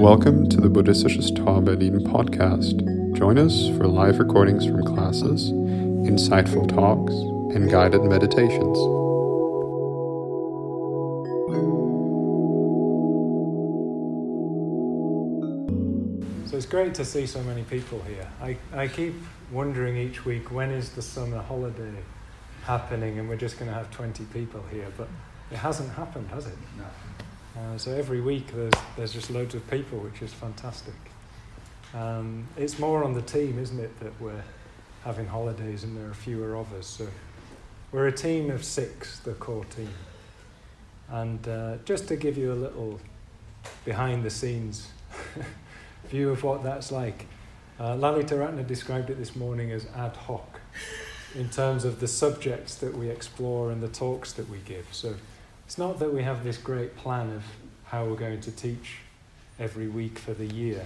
Welcome to the Buddhistisches Tor Berlin podcast. Join us for live recordings from classes, insightful talks, and guided meditations. So it's great to see so many people here. I keep wondering each week, when is the summer holiday happening and we're just going to have 20 people here, but it hasn't happened, has it? No. So every week there's just loads of people, which is fantastic. It's more on the team, isn't it, that we're having holidays and there are fewer of us. So we're a team of 6, the core team. And just to give you a little behind the scenes view of what that's like, Lalita Ratna described it this morning as ad hoc in terms of the subjects that we explore and the talks that we give. So it's not that we have this great plan of how we're going to teach every week for the year.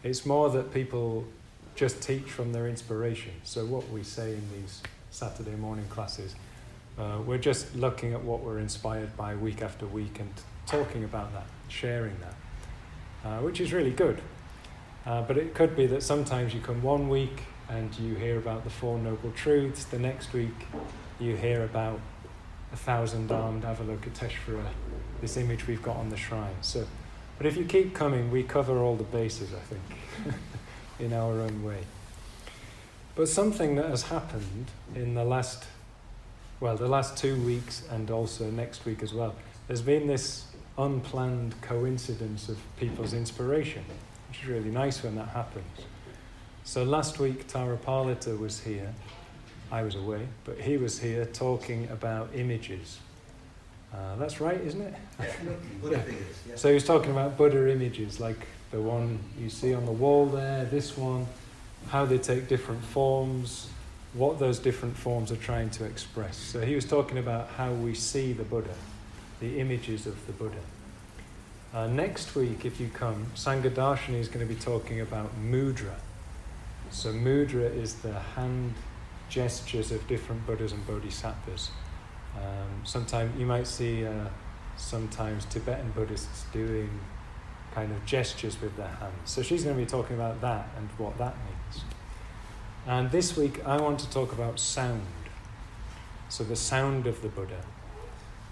It's more that people just teach from their inspiration. So what we say in these Saturday morning classes, we're just looking at what we're inspired by week after week and talking about that, sharing that, which is really good. But it could be that sometimes you come one week and you hear about the 4 Noble Truths. The next week you hear about 1,000-armed Avalokiteshvara, this image we've got on the shrine. So, but if you keep coming, we cover all the bases, I think, in our own way. But something that has happened in the last 2 weeks and also next week as well, there's been this unplanned coincidence of people's inspiration, which is really nice when that happens. So last week, Tara Parlita was here. I was away, but he was here talking about images. That's right, isn't it? Buddha figures, yeah. So he was talking about Buddha images, like the one you see on the wall there, this one, how they take different forms, what those different forms are trying to express. So he was talking about how we see the Buddha, the images of the Buddha. Next week, if you come, Sangadarshini is going to be talking about mudra. So mudra is the hand gestures of different Buddhas and Bodhisattvas. Sometimes you might see sometimes Tibetan Buddhists doing kind of gestures with their hands. So she's going to be talking about that and what that means. And this week I want to talk about sound. So the sound of the Buddha.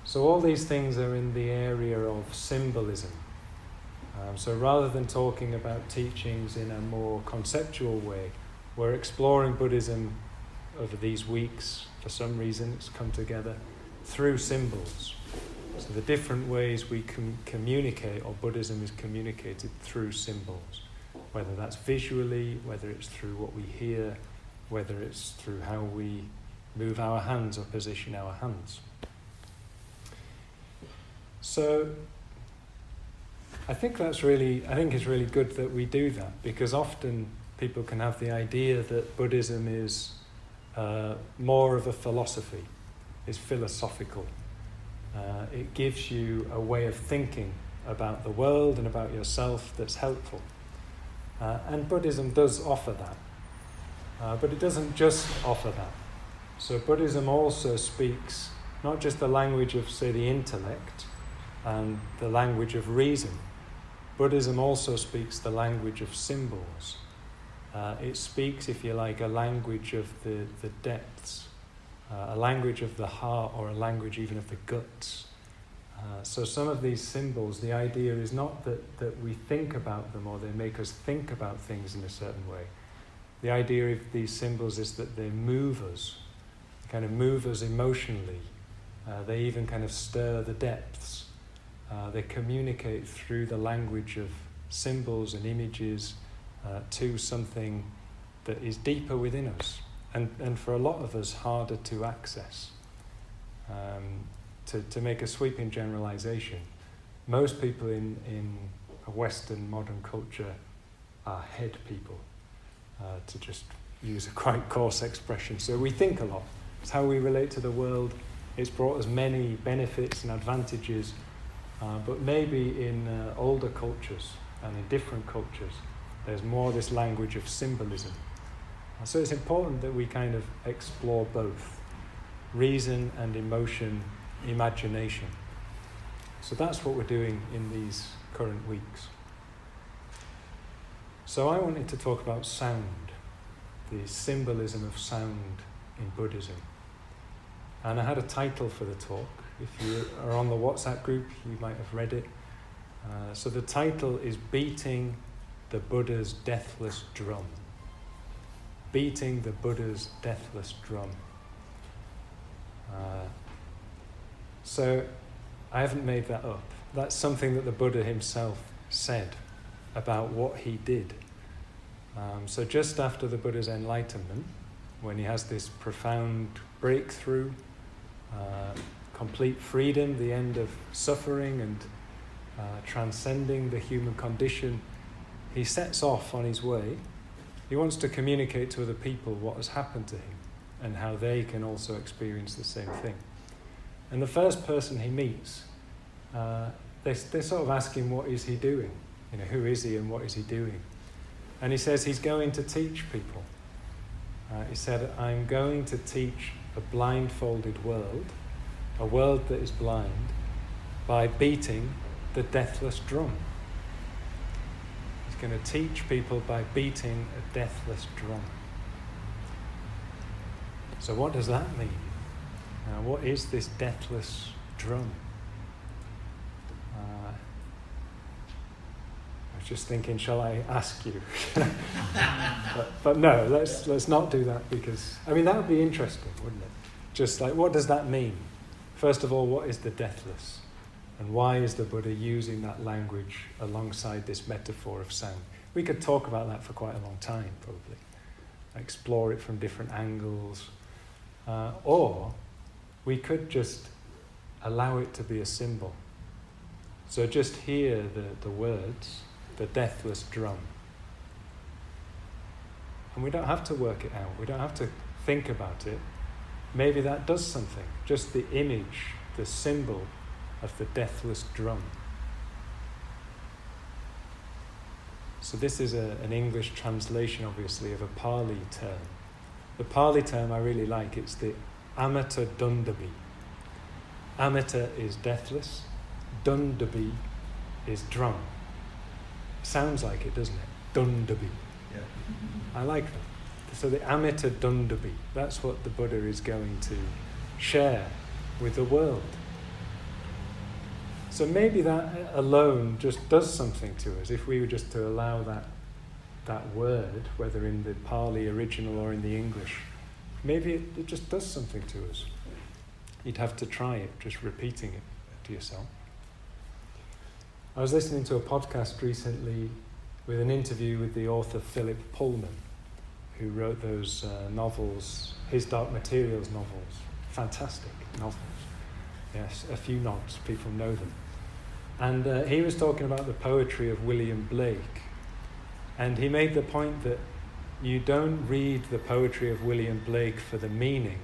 So all these things are in the area of symbolism. So rather than talking about teachings in a more conceptual way, we're exploring Buddhism over these weeks. For some reason it's come together through symbols. So the different ways we can communicate, or Buddhism is communicated through symbols, whether that's visually, whether it's through what we hear, whether it's through how we move our hands or position our hands. So I think it's really good that we do that, because often people can have the idea that Buddhism is more of a philosophy, is philosophical. It gives you a way of thinking about the world and about yourself that's helpful. And Buddhism does offer that. But it doesn't just offer that. So Buddhism also speaks not just the language of, say, the intellect and the language of reason. Buddhism also speaks the language of symbols. It speaks, if you like, a language of the depths, a language of the heart, or a language even of the guts. So some of these symbols, the idea is not that we think about them or they make us think about things in a certain way. The idea of these symbols is that they move us, kind of move us emotionally. They even kind of stir the depths. They communicate through the language of symbols and images to something that is deeper within us, and for a lot of us harder to access. To make a sweeping generalization, most people in a Western modern culture are head people, to just use a quite coarse expression. So we think a lot. It's how we relate to the world. It's brought us many benefits and advantages, but maybe in older cultures and in different cultures, there's more this language of symbolism. So it's important that we kind of explore both reason and emotion, imagination. So that's what we're doing in these current weeks. So I wanted to talk about sound, the symbolism of sound in Buddhism. And I had a title for the talk. If you are on the WhatsApp group, you might have read it. So the title is Beating the Buddha's Deathless Drum. Beating the Buddha's Deathless Drum. So I haven't made that up. That's something that the Buddha himself said about what he did. So just after the Buddha's enlightenment, when he has this profound breakthrough, complete freedom, the end of suffering and transcending the human condition, he sets off on his way. He wants to communicate to other people what has happened to him and how they can also experience the same thing. And the first person he meets, they sort of ask him, what is he doing? Who is he and what is he doing? And he says he's going to teach people. He said, I'm going to teach a blindfolded world, a world that is blind, by beating the deathless drum. He's going to teach people by beating a deathless drum. So what does that mean? What is this deathless drum? I was just thinking, shall I ask you? but no, let's not do that, because that would be interesting, wouldn't it? Just like, what does that mean? First of all, what is the deathless? And why is the Buddha using that language alongside this metaphor of sound? We could talk about that for quite a long time, probably. Explore it from different angles. Or we could just allow it to be a symbol. So just hear the words, the deathless drum. And we don't have to work it out. We don't have to think about it. Maybe that does something. Just the image, the symbol of the deathless drum. So this is an English translation, obviously, of a Pali term. The Pali term I really like. It's the amata dundabi. Amata is deathless. Dundabi is drum. Sounds like it, doesn't it? Dundabi. Yeah. I like that. So the amata dundabi, that's what the Buddha is going to share with the world. So maybe that alone just does something to us, if we were just to allow that word, whether in the Pali original or in the English, maybe it just does something to us. You'd have to try it, just repeating it to yourself. I was listening to a podcast recently with an interview with the author Philip Pullman, who wrote those novels, his Dark Materials novels. Fantastic novels. Yes, a few nods, people know them. And he was talking about the poetry of William Blake. And he made the point that you don't read the poetry of William Blake for the meaning,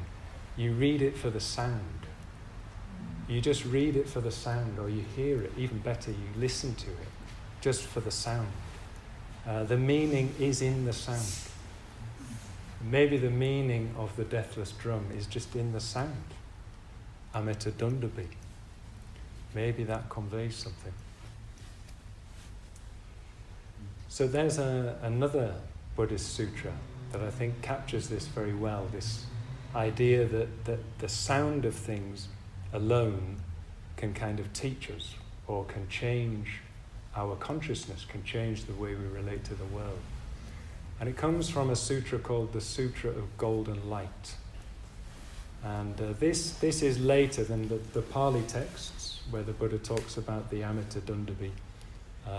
you read it for the sound. You just read it for the sound, or you hear it. Even better, you listen to it just for the sound. The meaning is in the sound. Maybe the meaning of the deathless drum is just in the sound. Amita Dundabi. Maybe that conveys something. So there's another Buddhist sutra that I think captures this very well, this idea that the sound of things alone can kind of teach us, or can change our consciousness, can change the way we relate to the world. And it comes from a sutra called the Sutra of Golden Light. And this is later than the Pali texts, where the Buddha talks about the Amita Dundabi.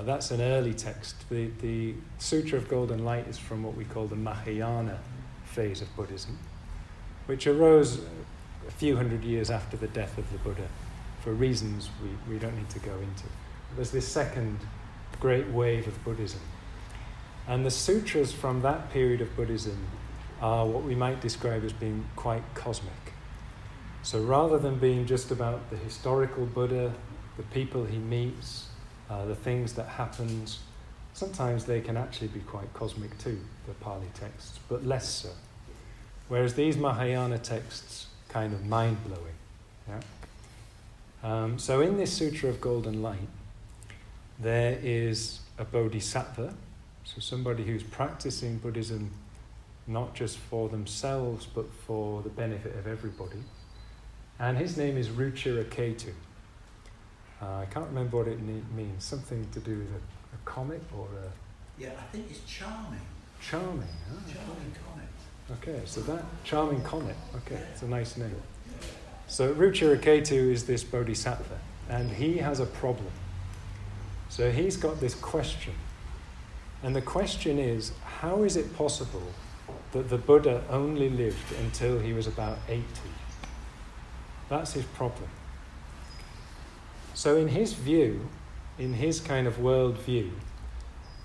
That's an early text. The Sutra of Golden Light is from what we call the Mahayana phase of Buddhism, which arose a few hundred years after the death of the Buddha, for reasons we don't need to go into. There's this second great wave of Buddhism. And the sutras from that period of Buddhism are what we might describe as being quite cosmic. So rather than being just about the historical Buddha, the people he meets, the things that happens, sometimes they can actually be quite cosmic too, the Pali texts, but less so. Whereas these Mahayana texts kind of mind-blowing. Yeah? So in this Sutra of Golden Light, there is a bodhisattva. So somebody who's practicing Buddhism not just for themselves but for the benefit of everybody. And his name is Ruchiraketu. I can't remember what it means. Something to do with a comet or a... Yeah, I think it's charming. Charming. Charming comet. Okay, so that charming comet. Okay, it's a nice name. So Ruchiraketu is this bodhisattva, and he has a problem. So he's got this question. And the question is, how is it possible that the Buddha only lived until he was about 80? That's his problem. So in his view, in his kind of world view,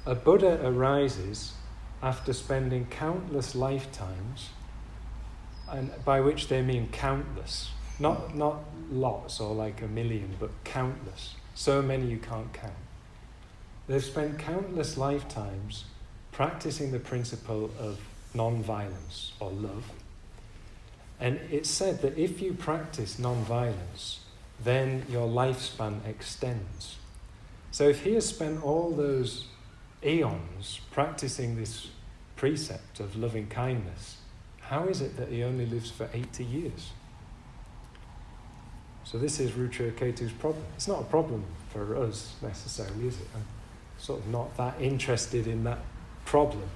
a Buddha arises after spending countless lifetimes, and by which they mean countless, not lots or like a million, but countless, so many you can't count. They've spent countless lifetimes practicing the principle of non-violence or love. And it's said that if you practice non-violence, then your lifespan extends. So if he has spent all those eons practicing this precept of loving kindness, how is it that he only lives for 80 years? So this is Ruchiraketu's problem. It's not a problem for us necessarily, is it? I'm sort of not that interested in that problem.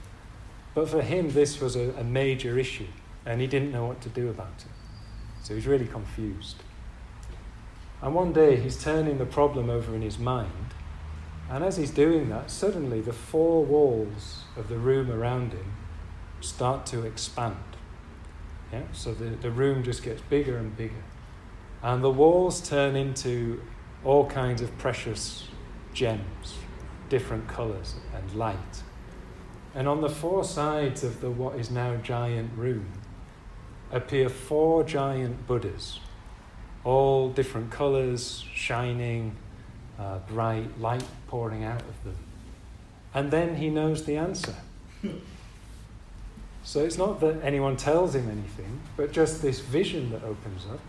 But for him, this was a major issue, and he didn't know what to do about it. So he's really confused. And one day, he's turning the problem over in his mind, and as he's doing that, suddenly the four walls of the room around him start to expand. Yeah? So the room just gets bigger and bigger. And the walls turn into all kinds of precious gems, different colours and light. And on the four sides of the what is now giant room appear four giant Buddhas, all different colours, shining, bright, light pouring out of them. And then he knows the answer. So it's not that anyone tells him anything, but just this vision that opens up.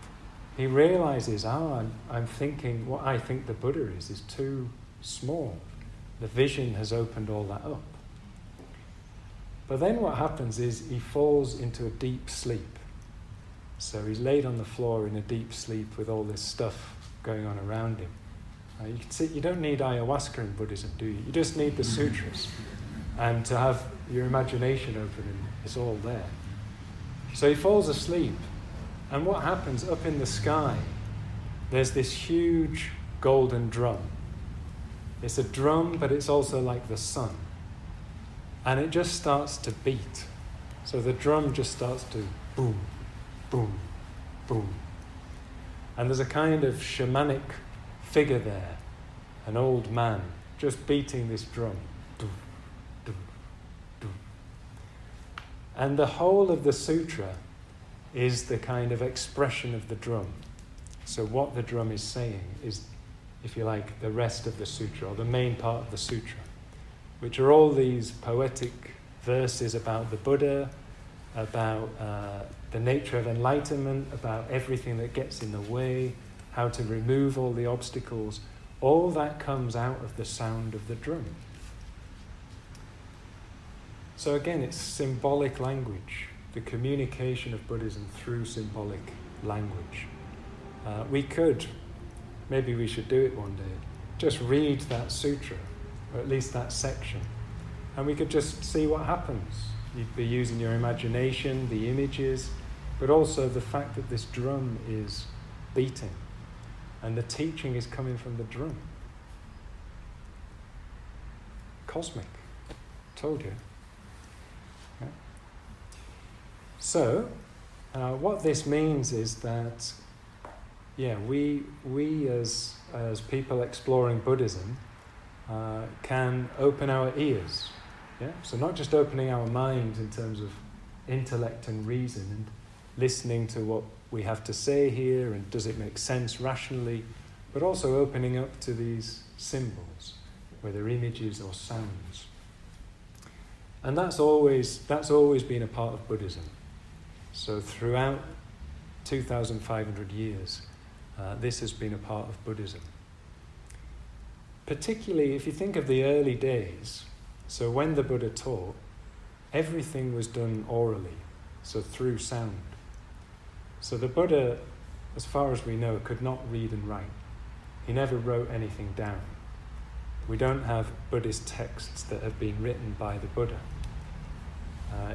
He realises, I'm thinking, what I think the Buddha is too small. The vision has opened all that up. But then what happens is he falls into a deep sleep. So he's laid on the floor in a deep sleep with all this stuff going on around him. You can see, you don't need ayahuasca in Buddhism, do you? You just need the sutras. And to have your imagination open, and it's all there. So he falls asleep. And what happens up in the sky, there's this huge golden drum. It's a drum, but it's also like the sun. And it just starts to beat. So the drum just starts to boom, boom, boom. And there's a kind of shamanic figure there, an old man, just beating this drum. Doo, doo, doo. And the whole of the sutra is the kind of expression of the drum. So what the drum is saying is, if you like, the rest of the sutra, or the main part of the sutra, which are all these poetic verses about the Buddha, about the nature of enlightenment, about everything that gets in the way, how to remove all the obstacles. All that comes out of the sound of the drum. So again, it's symbolic language, the communication of Buddhism through symbolic language. Maybe we should do it one day, just read that sutra, or at least that section, and we could just see what happens. You'd be using your imagination, the images, but also the fact that this drum is beating, and the teaching is coming from the drum. Cosmic. Told you. Yeah. So, what this means is that, we as people exploring Buddhism can open our ears. Yeah? So not just opening our minds in terms of intellect and reason and listening to what we have to say here and does it make sense rationally, but also opening up to these symbols, whether images or sounds. And that's always been a part of Buddhism. So throughout 2,500 years, this has been a part of Buddhism. Particularly if you think of the early days, So when the Buddha taught, everything was done orally, so through sound. So the Buddha, as far as we know, could not read and write. He never wrote anything down. We don't have Buddhist texts that have been written by the Buddha.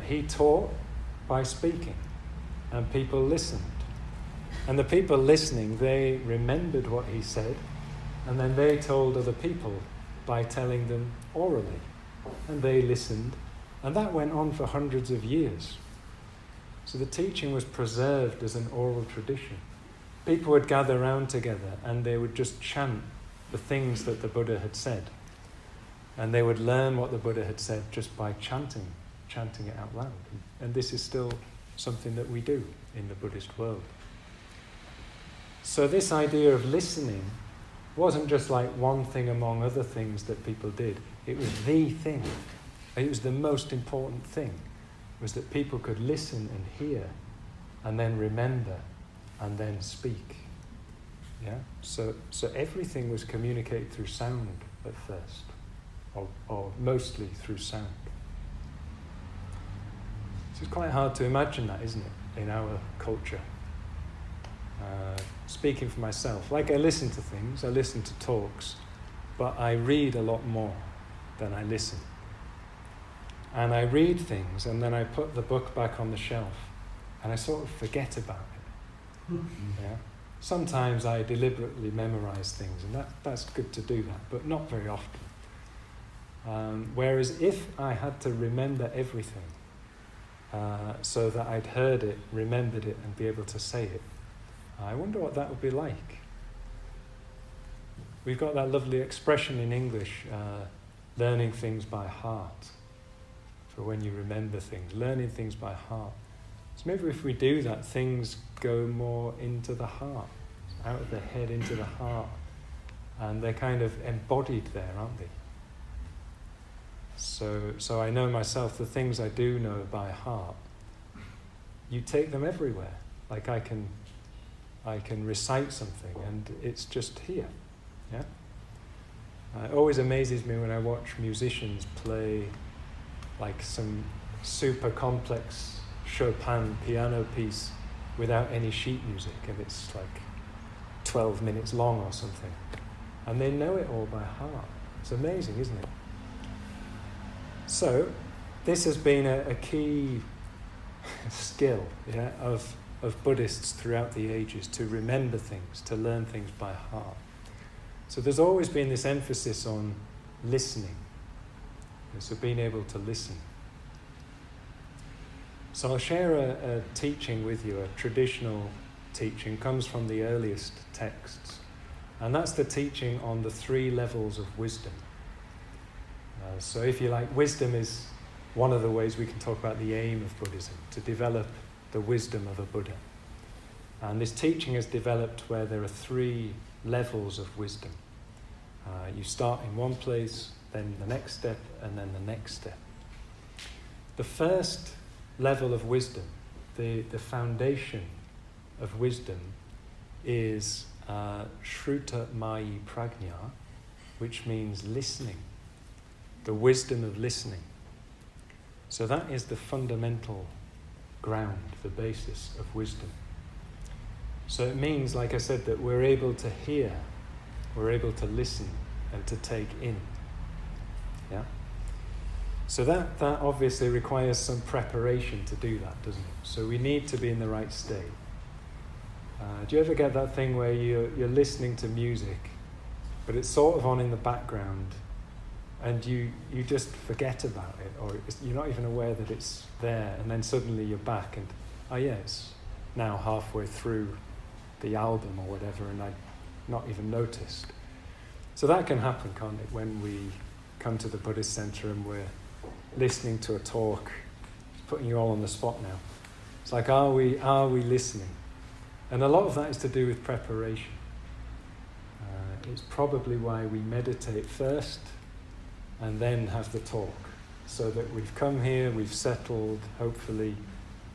He taught by speaking, and people listened. And the people listening, they remembered what he said, and then they told other people by telling them orally. And they listened, and that went on for hundreds of years. So the teaching was preserved as an oral tradition. People would gather around together and they would just chant the things that the Buddha had said. And they would learn what the Buddha had said just by chanting it out loud. And this is still something that we do in the Buddhist world. So this idea of listening wasn't just like one thing among other things that people did. It was the thing. It was the most important thing, was that people could listen and hear and then remember and then speak. Yeah? So everything was communicated through sound at first, or mostly through sound. So it's quite hard to imagine that, isn't it, in our culture? Speaking for myself, like I listen to things, I listen to talks, but I read a lot more than I listen. And I read things and then I put the book back on the shelf and I sort of forget about it. Yeah? Sometimes I deliberately memorize things, and that's good to do that, but not very often. Whereas if I had to remember everything, so that I'd heard it, remembered it, and be able to say it, I wonder what that would be like. We've got that lovely expression in English, learning things by heart, for when you remember things, learning things by heart. So maybe if we do that, things go more into the heart, out of the head into the heart, and they're kind of embodied there, aren't they? So I know myself, the things I do know by heart, you take them everywhere. Like I can recite something and it's just here. Yeah? It always amazes me when I watch musicians play like some super complex Chopin piano piece without any sheet music, and it's like 12 minutes long or something. And they know it all by heart. It's amazing, isn't it? So, this has been a key skill, yeah, of Buddhists throughout the ages, to remember things, to learn things by heart. So there's always been this emphasis on listening, so being able to listen. So I'll share a teaching with you, a traditional teaching, comes from the earliest texts, and that's the teaching on the 3 levels of wisdom. So if you like, wisdom is one of the ways we can talk about the aim of Buddhism, to develop the wisdom of a Buddha. And this teaching is developed where there are 3 levels of wisdom. You start in one place, then the next step, and then the next step. The first level of wisdom, the foundation of wisdom, is Shruta Mayi Prajna, which means listening, the wisdom of listening. So that is the fundamental ground, the basis of wisdom. So it means, like I said, that we're able to hear, we're able to listen and to take in. Yeah? So that obviously requires some preparation to do that, doesn't it? So we need to be in the right state. Do you ever get that thing where you're listening to music, but it's sort of on in the background, and you just forget about it, or you're not even aware that it's there, and then suddenly you're back and, oh yeah, it's now halfway through the album or whatever, and I'd not even noticed. So that can happen, can't it, when we come to the Buddhist Center and we're listening to a talk. It's putting you all on the spot now. It's like, are we listening? And a lot of that is to do with preparation. It's probably why we meditate first and then have the talk, so that we've come here, we've settled, hopefully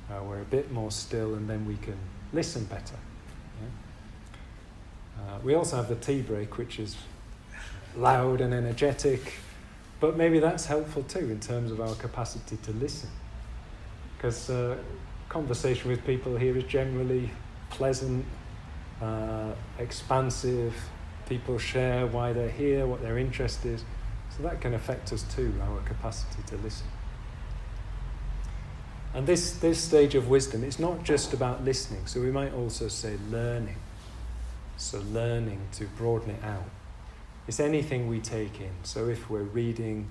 we're a bit more still, and then we can listen better. Yeah? We also have the tea break, which is loud and energetic, But maybe that's helpful too in terms of our capacity to listen. Because conversation with people here is generally pleasant, expansive. People share why they're here, what their interest is. So that can affect us too, our capacity to listen. And this stage of wisdom, it's not just about listening. So we might also say learning. So learning, to broaden it out. It's anything we take in. So if we're reading,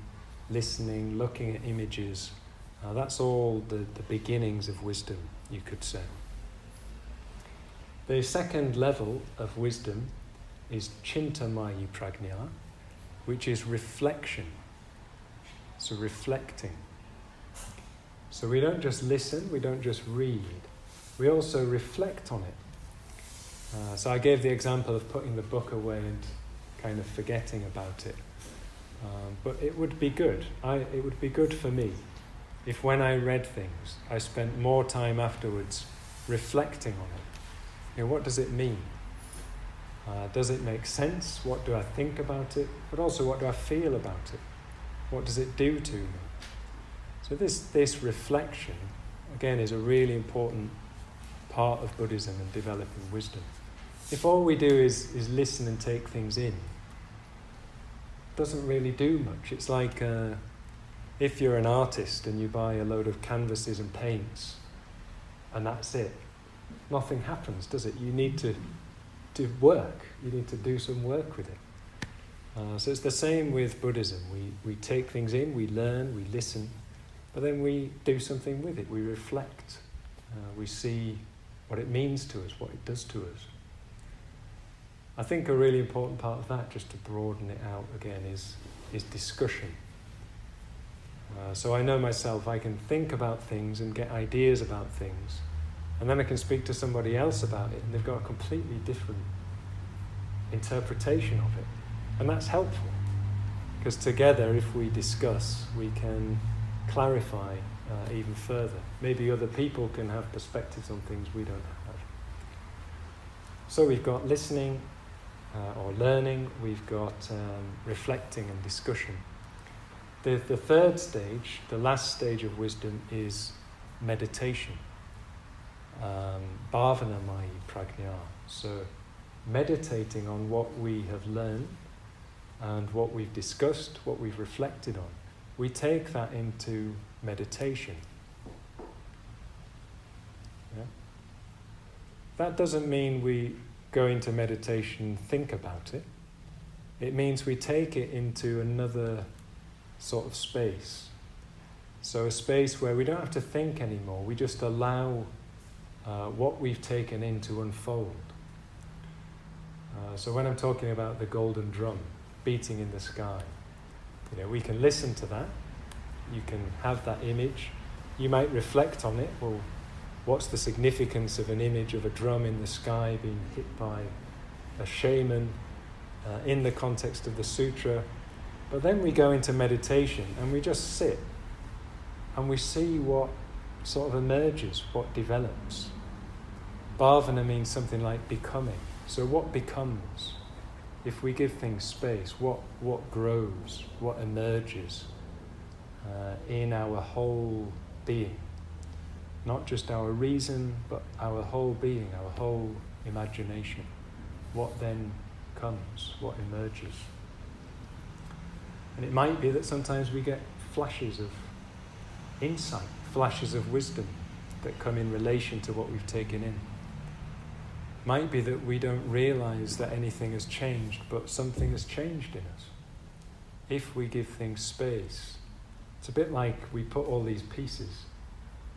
listening, looking at images, that's all the beginnings of wisdom, you could say. The second level of wisdom is chintamaya prajna, which is reflection. So reflecting. So we don't just listen, we don't just read, we also reflect on it. So I gave the example of putting the book away and kind of forgetting about it. But it would be good. It would be good for me if when I read things, I spent more time afterwards reflecting on it. You know, what does it mean? Does it make sense? What do I think about it? But also, what do I feel about it? What does it do to me? So this reflection, again, is a really important part of Buddhism and developing wisdom. If all we do is listen and take things in, it doesn't really do much. It's like if you're an artist and you buy a load of canvases and paints, and that's it. Nothing happens, does it? You need to work. You need to do some work with it. So it's the same with Buddhism. We take things in, we learn, we listen, but then we do something with it. We reflect. We see what it means to us, what it does to us. I think a really important part of that, just to broaden it out again, is discussion. So I know myself, I can think about things and get ideas about things, and then I can speak to somebody else about it, and they've got a completely different interpretation of it. And that's helpful, because together, if we discuss, we can clarify even further. Maybe other people can have perspectives on things we don't have. So we've got listening or learning, we've got reflecting and discussion. The third stage, the last stage of wisdom, is meditation. Bhavanamaya prajna. So meditating on what we have learned and what we've discussed, what we've reflected on. We take that into meditation. Yeah? That doesn't mean we go into meditation, think about it. It means we take it into another sort of space. So a space where we don't have to think anymore. We just allow what we've taken in to unfold. So when I'm talking about the golden drum beating in the sky, we can listen to that. You can have that image. You might reflect on it. Well, what's the significance of an image of a drum in the sky being hit by a shaman in the context of the sutra? But then we go into meditation and we just sit and we see what sort of emerges, what develops. Bhavana means something like becoming. So what becomes? If we give things space, what grows, what emerges in our whole being? Not just our reason, but our whole being, our whole imagination. What then comes, what emerges? And it might be that sometimes we get flashes of insight, flashes of wisdom that come in relation to what we've taken in. Might be that we don't realize that anything has changed, but something has changed in us. If we give things space, it's a bit like we put all these pieces,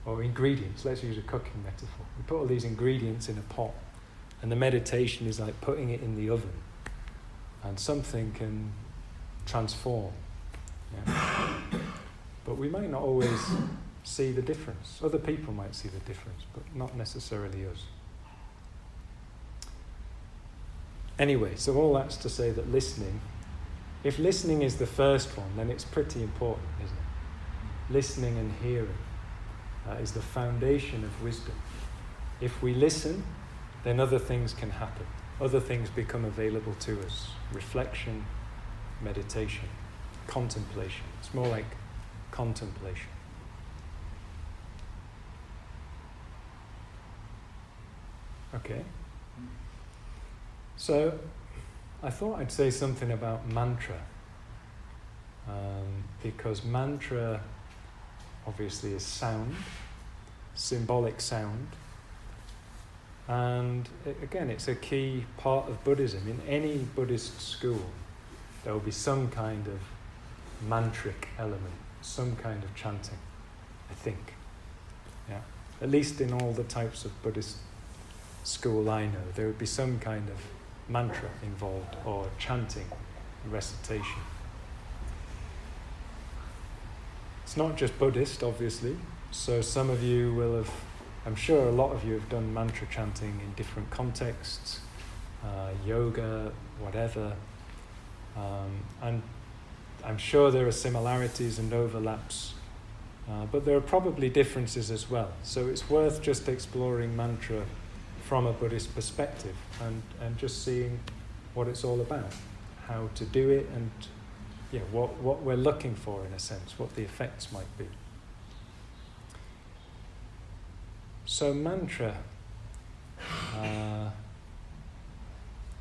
or ingredients, let's use a cooking metaphor. We put all these ingredients in a pot, and the meditation is like putting it in the oven, and something can transform. Yeah? But we might not always see the difference. Other people might see the difference, but not necessarily us. Anyway, so all that's to say that listening, if listening is the first one, then it's pretty important, isn't it? Listening and hearing is the foundation of wisdom. If we listen, then other things can happen. Other things become available to us. Reflection, meditation. contemplation. It's more like contemplation. Okay. So I thought I'd say something about mantra, because mantra obviously is sound, symbolic sound, and again, it's a key part of Buddhism. In any Buddhist school, there will be some kind of mantric element, some kind of chanting, I think. Yeah. At least in all the types of Buddhist school I know, there would be some kind of mantra involved, or chanting, recitation. It's not just Buddhist, obviously. So some of you will have, I'm sure a lot of you have done mantra chanting in different contexts, yoga, whatever. And I'm sure there are similarities and overlaps, but there are probably differences as well. So it's worth just exploring mantra from a Buddhist perspective and just seeing what it's all about, how to do it, and what we're looking for, in a sense, what the effects might be. So mantra,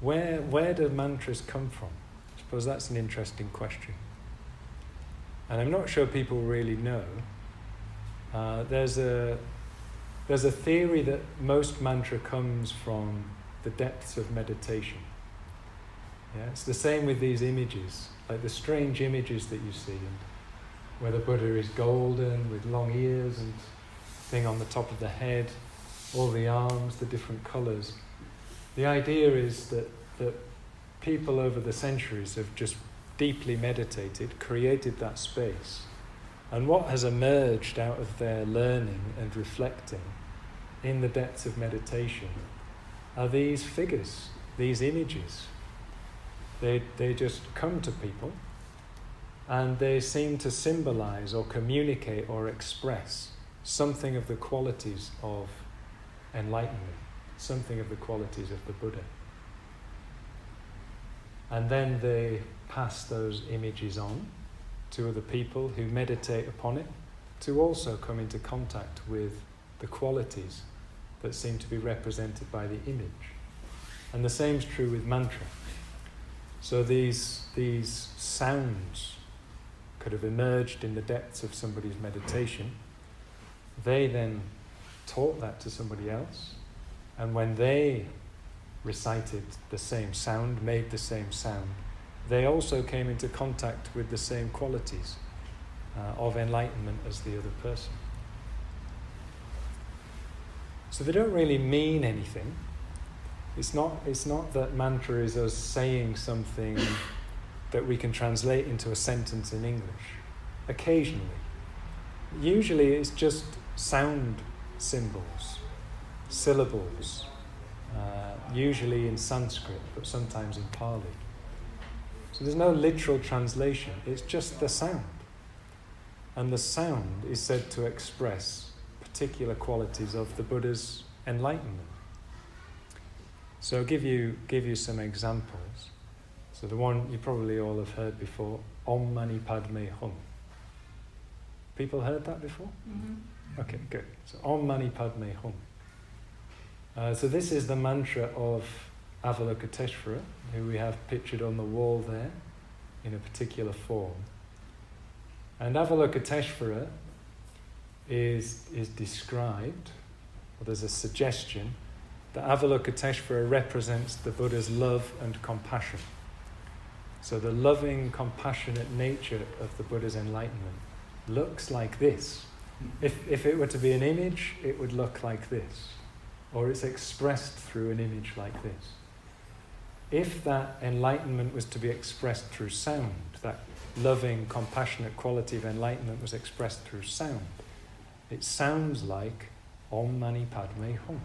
where do mantras come from? I suppose that's an interesting question. And I'm not sure people really know. There's a theory that most mantra comes from the depths of meditation. Yeah, it's the same with these images, like the strange images that you see, and where the Buddha is golden with long ears and thing on the top of the head, all the arms, the different colours. The idea is that people over the centuries have just deeply meditated, created that space, and what has emerged out of their learning and reflecting in the depths of meditation are these figures, these images. They just come to people, and they seem to symbolize or communicate or express something of the qualities of enlightenment, something of the qualities of the Buddha. And then they pass those images on to other people who meditate upon it, to also come into contact with the qualities that seem to be represented by the image. And the same is true with mantra. So these sounds could have emerged in the depths of somebody's meditation. They then taught that to somebody else, and when they recited the same sound, made the same sound, they also came into contact with the same qualities of enlightenment as the other person. So they don't really mean anything. It's not that mantra is us saying something that we can translate into a sentence in English. Occasionally. Usually it's just sound symbols, syllables, usually in Sanskrit, but sometimes in Pali. So there's no literal translation, it's just the sound. And the sound is said to express particular qualities of the Buddha's enlightenment. So I'll give you some examples. So the one you probably all have heard before, Om Mani Padme Hum. People heard that before? Mm-hmm. Okay, good. So Om Mani Padme Hum. So this is the mantra of Avalokiteshvara, who we have pictured on the wall there in a particular form. And Avalokiteshvara is described, or there's a suggestion, that Avalokiteshvara represents the Buddha's love and compassion. So the loving, compassionate nature of the Buddha's enlightenment looks like this. If it were to be an image, it would look like this. Or it's expressed through an image like this. If that enlightenment was to be expressed through sound, that loving, compassionate quality of enlightenment was expressed through sound, it sounds like Om Mani Padme Hum.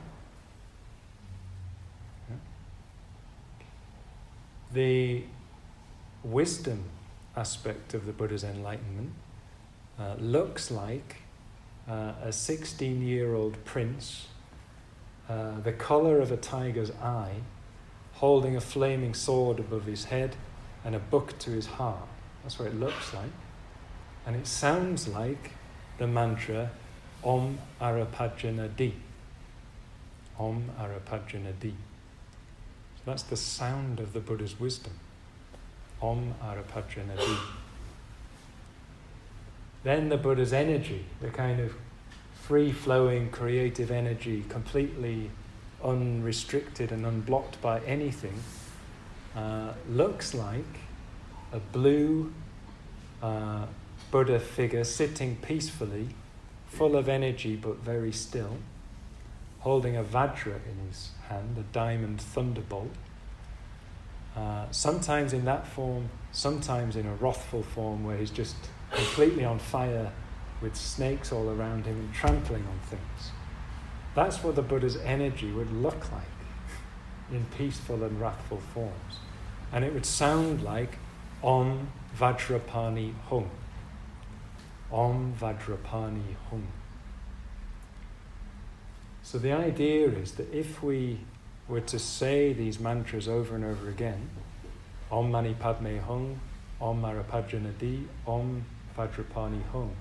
Yeah? The wisdom aspect of the Buddha's enlightenment looks like a 16-year-old prince, the colour of a tiger's eye, holding a flaming sword above his head and a book to his heart. That's what it looks like. And it sounds like the mantra Om Arapajana Di. Om Arapajana Di. So that's the sound of the Buddha's wisdom. Om Arapajana Di. Then the Buddha's energy, the kind of free-flowing creative energy, completely unrestricted and unblocked by anything, looks like a blue Buddha figure sitting peacefully, full of energy but very still, holding a vajra in his hand, a diamond thunderbolt. Sometimes in that form, sometimes in a wrathful form where he's just completely on fire with snakes all around him and trampling on things. That's what the Buddha's energy would look like in peaceful and wrathful forms. And it would sound like Om Vajrapani Hum. Om Vajrapani Hum. So the idea is that if we were to say these mantras over and over again, Om Mani Padme Hum, Om Arapajana Di, Om Vajrapani Hum,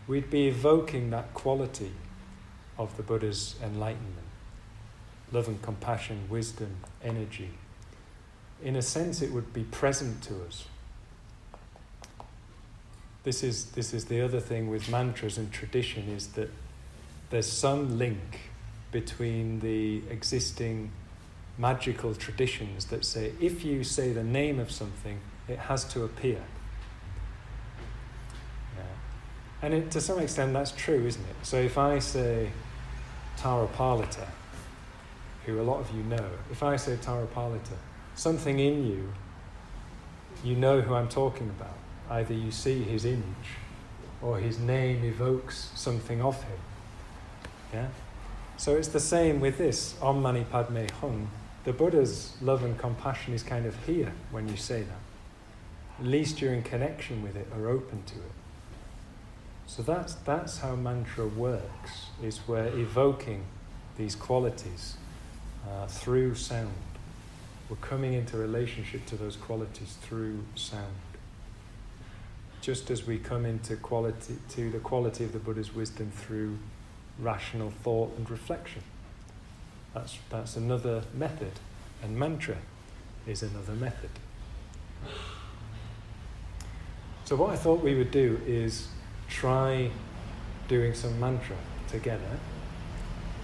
we'd be evoking that quality of the Buddha's enlightenment. Love and compassion, wisdom, energy. In a sense, it would be present to us. This is the other thing with mantras and tradition, is that there's some link between the existing magical traditions that say if you say the name of something, it has to appear. And to some extent that's true, isn't it? So if I say Tarapalita, who a lot of you know, if I say Tarapalita, something in you, you know who I'm talking about. Either you see his image or his name evokes something of him. Yeah? So it's the same with this, Om Mani Padme Hum. The Buddha's love and compassion is kind of here when you say that. At least you're in connection with it or open to it. So that's how mantra works, is we're evoking these qualities through sound. We're coming into relationship to those qualities through sound. Just as we come into the quality of the Buddha's wisdom through rational thought and reflection. That's another method, and mantra is another method. So what I thought we would do is try doing some mantra together.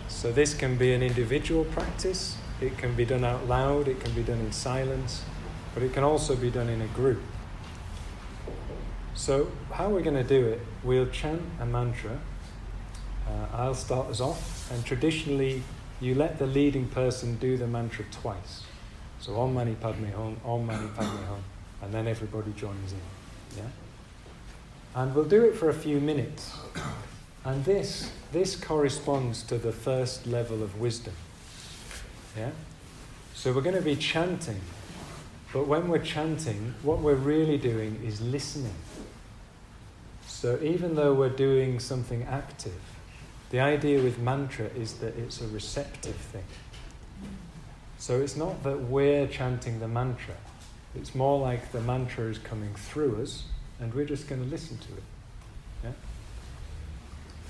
So this can be an individual practice, it can be done out loud, it can be done in silence, but it can also be done in a group. So how we're going to do it, we'll chant a mantra. I'll start us off, and traditionally you let the leading person do the mantra twice. So Om Mani Padme Hum, Om Mani Padme Hum, and then everybody joins in. Yeah? And we'll do it for a few minutes. And this corresponds to the first level of wisdom. Yeah? So we're going to be chanting, but when we're chanting, what we're really doing is listening. So even though we're doing something active, the idea with mantra is that it's a receptive thing. So it's not that we're chanting the mantra. It's more like the mantra is coming through us, and we're just going to listen to it. Yeah?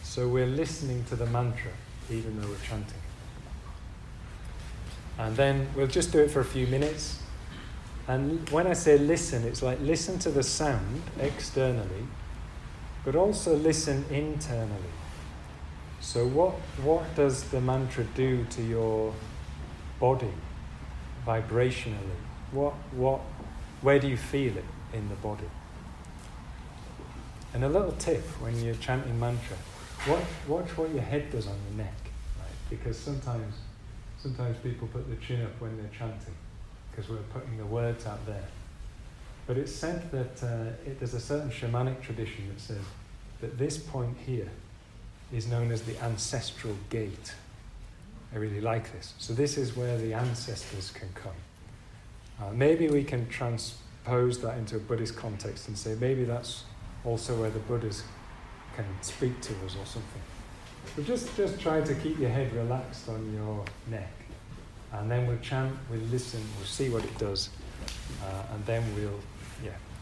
So we're listening to the mantra, even though we're chanting. And then we'll just do it for a few minutes. And when I say listen, it's like listen to the sound externally, but also listen internally. So what does the mantra do to your body vibrationally? Where do you feel it in the body? And a little tip when you're chanting mantra, watch what your head does on your neck, right? Because sometimes people put the chin up when they're chanting, because we're putting the words out there. But it's said that there's a certain shamanic tradition that says that this point here is known as the ancestral gate. I really like this. So this is where the ancestors can come. Maybe we can transpose that into a Buddhist context and say maybe that's also where the Buddhas can speak to us or something. But just try to keep your head relaxed on your neck. And then we'll chant, we'll listen, we'll see what it does. And then we'll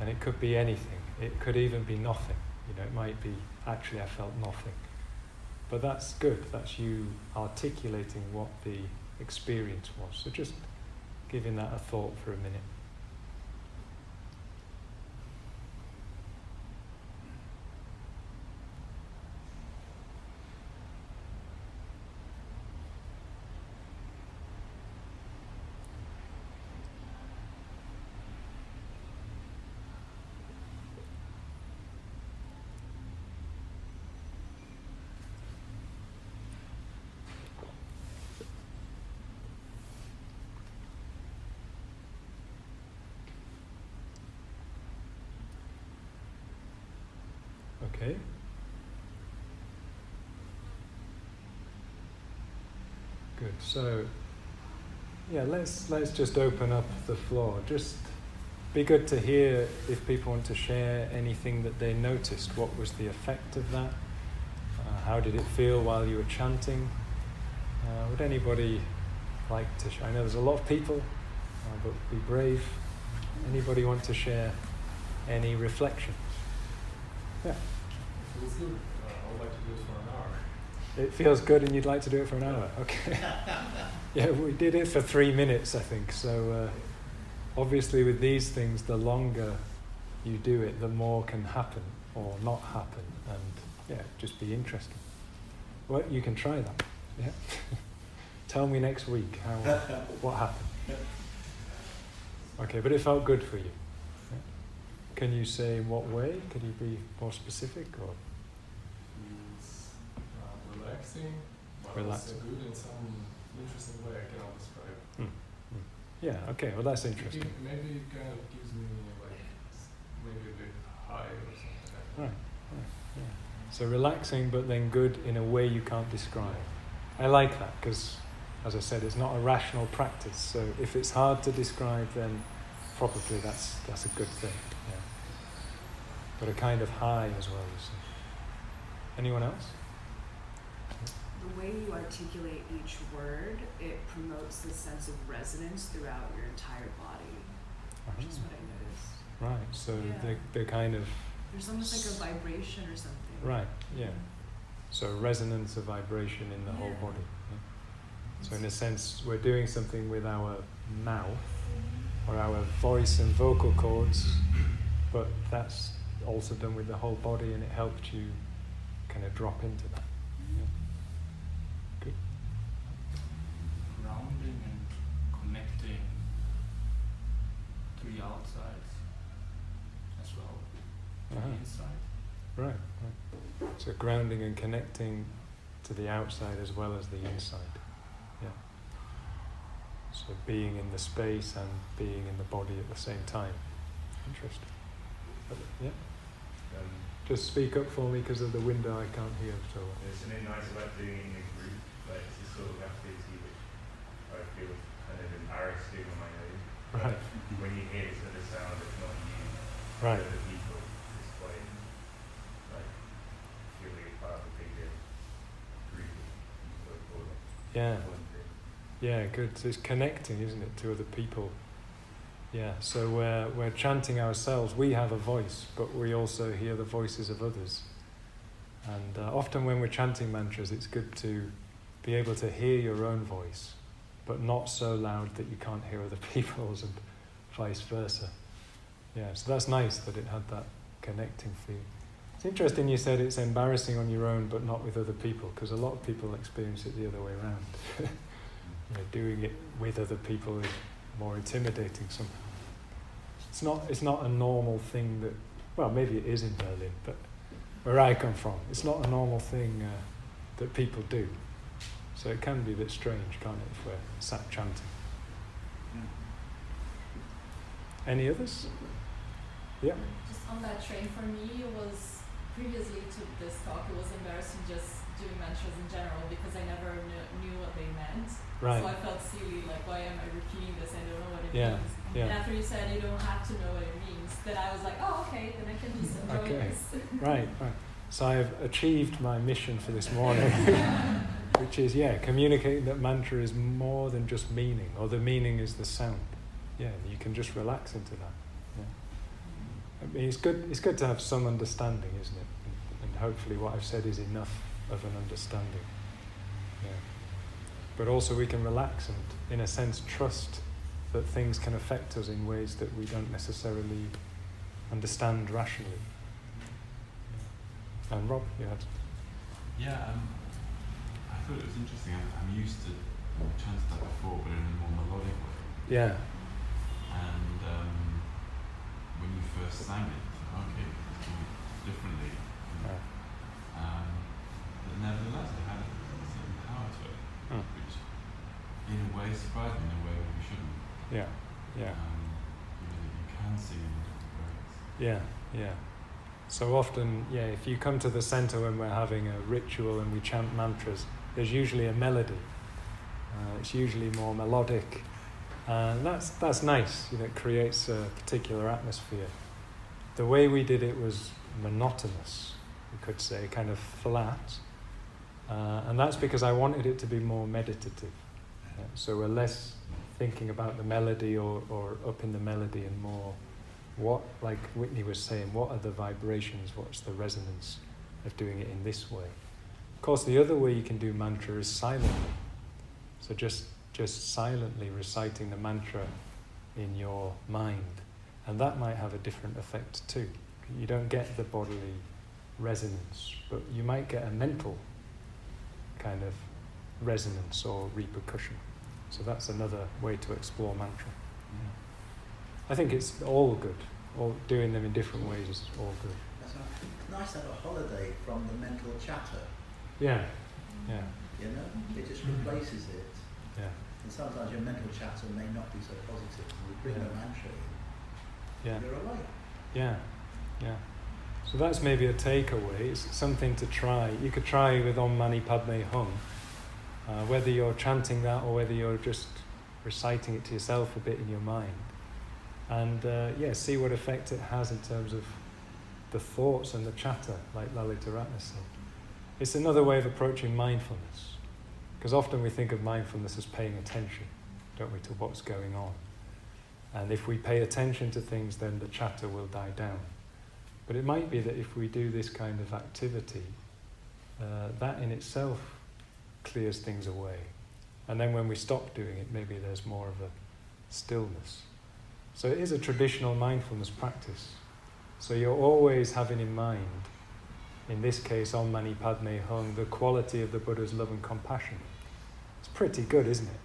And it could be anything. It could even be nothing. It might be, actually I felt nothing. But that's good. That's you articulating what the experience was. So just giving that a thought for a minute. Okay. Good. So, let's just open up the floor. Just be good to hear if people want to share anything that they noticed. What was the effect of that? How did it feel while you were chanting? Would anybody like to share? I know there's a lot of people, but be brave. Anybody want to share any reflections? Yeah. It feels good. I would like to do it for an hour. It feels good and you'd like to do it for an hour? Okay. Yeah, we did it for 3 minutes, I think. So obviously with these things, the longer you do it, the more can happen or not happen. And just be interesting. Well, you can try that. Yeah. Tell me next week what happened. Okay, but it felt good for you. Yeah. Can you say in what way? Could you be more specific? Or? It's relaxing, but Relaxing. also good in some interesting way I cannot describe. Yeah, okay, well that's interesting. Maybe it kind of gives me maybe a bit high or something like that. Right, yeah. So relaxing but then good in a way you can't describe. I like that because, as I said, it's not a rational practice. So if it's hard to describe, then probably that's a good thing. Yeah. But a kind of high as well, you see. Anyone else? The way you articulate each word, it promotes this sense of resonance throughout your entire body, which is what I noticed. Right, so they're kind of... There's almost like a vibration or something. Right, yeah. So resonance of vibration in the whole body. Yeah. So in a sense, we're doing something with our mouth or our voice and vocal cords, but that's also done with the whole body, and it helped you kind of drop into that. Yeah. Good. Grounding and connecting to the outside as well, to the inside. Right. So grounding and connecting to the outside as well as the inside. Yeah. So being in the space and being in the body at the same time. Interesting. Yeah. Just speak up for me because of the window. I can't hear. So. There's something nice about doing it in a group, like it's this sort of activity which I feel kind of embarrassed doing on my own. Right. When you hear this other sound, it's not you, Right. other people displaying, like feeling it's part of a bigger group of people. Yeah. Yeah, good. So it's connecting, isn't it, to other people? Yeah. So we're chanting ourselves. We have a voice, but we also hear the voices of others. And often when we're chanting mantras, it's good to be able to hear your own voice, but not so loud that you can't hear other people's, and vice versa. Yeah. So that's nice that it had that connecting feeling. It's interesting you said it's embarrassing on your own, but not with other people, because a lot of people experience it the other way around. Doing it with other people is more intimidating somehow. It's not a normal thing that, well, maybe it is in Berlin, but where I come from, it's not a normal thing that people do. So it can be a bit strange, can't it, if we're sat chanting. Any others? Yeah. Just on that train, for me, it was previously to this talk, it was embarrassing just doing mantras in general because I never knew what they meant. Right. So I felt silly, like, why am I repeating this? I don't know what it Yeah, means. yeah. And after you said you don't have to know what it means, then I was like, oh, okay, then I can just enjoy Okay. this. Right. So I've achieved my mission for this morning, which is, communicating that mantra is more than just meaning, or the meaning is the sound. Yeah, you can just relax into that. Yeah. I mean, it's good to have some understanding, isn't it? And hopefully what I've said is enough of an understanding. Yeah. But also we can relax and, in a sense, trust that things can affect us in ways that we don't necessarily understand rationally. Yeah. And Rob, you had... Yeah, I thought it was interesting. I'm used to chanting that before, but in a more melodic way. Yeah. And when you first sang it, I thought, okay, let's do it differently. Yeah. But nevertheless, it had a certain power to it, which in a way surprised me, in a way that we shouldn't. Yeah, yeah. You can sing in different ways. Yeah, yeah. So often, if you come to the center when we're having a ritual and we chant mantras, there's usually a melody. It's usually more melodic. And that's nice, it creates a particular atmosphere. The way we did it was monotonous, you could say, kind of flat. And that's because I wanted it to be more meditative. So we're less thinking about the melody or up in the melody and more what, like Whitney was saying, what are the vibrations, what's the resonance of doing it in this way. Of course, the other way you can do mantra is silently. So just silently reciting the mantra in your mind. And that might have a different effect too. You don't get the bodily resonance, but you might get a mental kind of resonance or repercussion. So that's another way to explore mantra. Yeah. I think it's all good. All doing them in different ways is all good. That's nice to have a holiday from the mental chatter. Yeah, yeah. It just replaces it. Yeah. And sometimes your mental chatter may not be so positive. You bring the mantra in, Yeah. you're away. Yeah, yeah. So that's maybe a takeaway. It's something to try. You could try with Om Mani Padme Hum. Whether you're chanting that or whether you're just reciting it to yourself a bit in your mind. And see what effect it has in terms of the thoughts and the chatter, like Lalita Ratna said. It's another way of approaching mindfulness. Because often we think of mindfulness as paying attention, don't we, to what's going on. And if we pay attention to things, then the chatter will die down. But it might be that if we do this kind of activity, that in itself clears things away. And then when we stop doing it, maybe there's more of a stillness. So it is a traditional mindfulness practice. So you're always having in mind, in this case, Om Mani Padme Hum, the quality of the Buddha's love and compassion. It's pretty good, isn't it?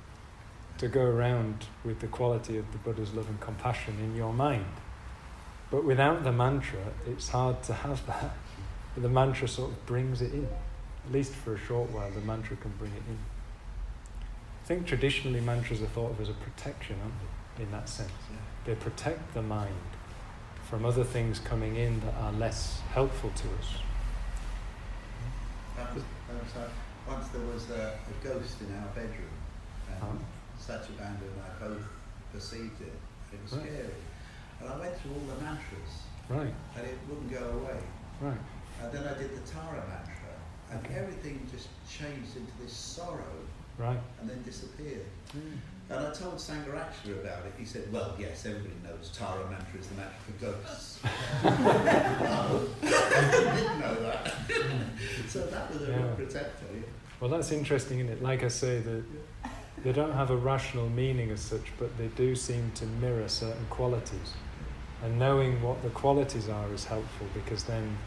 To go around with the quality of the Buddha's love and compassion in your mind. But without the mantra, it's hard to have that. But the mantra sort of brings it in. At least for a short while, the mantra can bring it in. I think traditionally mantras are thought of as a protection, aren't they, in that sense? Yeah. They protect the mind from other things coming in that are less helpful to us. Once there was a ghost in our bedroom, and Satyabanda and I both perceived it. It was scary. And I went through all the mantras, Right, and it wouldn't go away. right. And then I did the Tara mantra, and everything just changed into this sorrow, Right. and then disappeared. And I told Sangharakshita about it. He said, well, yes, everybody knows Tara mantra is the mantra for ghosts. No, I didn't know that. So that was a real protector. Yeah. Well, that's interesting, isn't it? Like I say, they don't have a rational meaning as such, but they do seem to mirror certain qualities. And knowing what the qualities are is helpful, because then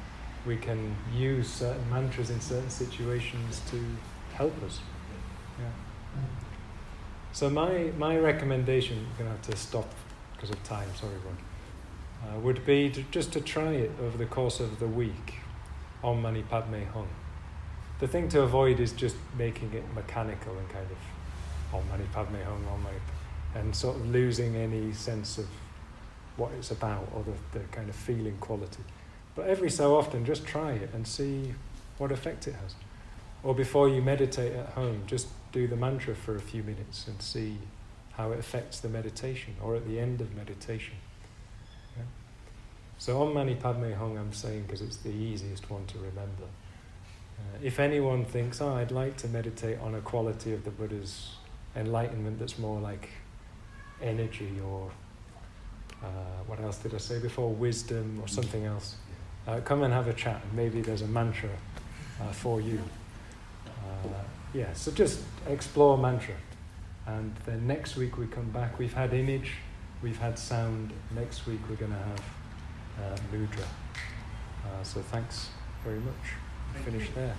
we can use certain mantras in certain situations to help us. Yeah. So my recommendation, I'm going to have to stop because of time, sorry Ron, would be just to try it over the course of the week, Om Mani Padme Hum. The thing to avoid is just making it mechanical and kind of Om Mani Padme Hum, Om Mani, and sort of losing any sense of what it's about or the kind of feeling quality. But every so often, just try it and see what effect it has. Or before you meditate at home, just do the mantra for a few minutes and see how it affects the meditation, or at the end of meditation. Yeah? So Om Mani Padme Hum I'm saying because it's the easiest one to remember. If anyone thinks, I'd like to meditate on a quality of the Buddha's enlightenment that's more like energy or what else did I say before? Wisdom or something else. Come and have a chat. Maybe there's a mantra for you. So just explore mantra. And then next week we come back. We've had image, we've had sound. Next week we're going to have mudra. So thanks very much. Finish there.